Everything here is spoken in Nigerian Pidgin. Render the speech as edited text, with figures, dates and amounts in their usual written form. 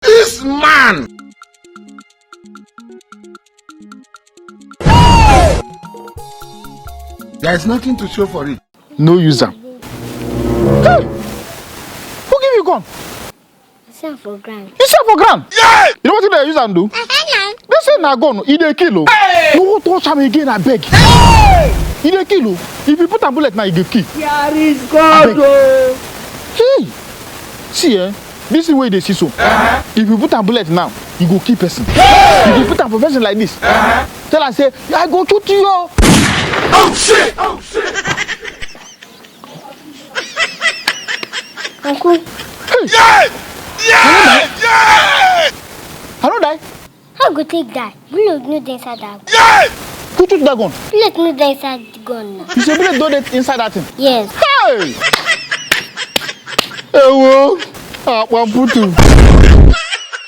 This man! There is nothing to show for it. No user. Hey! Who give you gun? Sell for grand. You sell for grand? Yeah! You know what they use and do? They say na gun, he dey kill. Hey! No touch am again, I beg. Hey! He dey kill. If you put a bullet now, he go kill. Here is God. Hey! See this is where they see so. If you put a bullet now, you go kill person. If you put a person like this, tell her say, I go shoot you. Oh shit! Oh shit! Uncle, Hey! Yeah! Yeah! Yeah! I don't die. how go take that? Bullet no dey inside that. Yeah! Who shoot that gun? Bullet no dey inside the gun now. You say bullet don't dey inside that thing. Yes. Hey! Hey, whoa! Ah, one put two.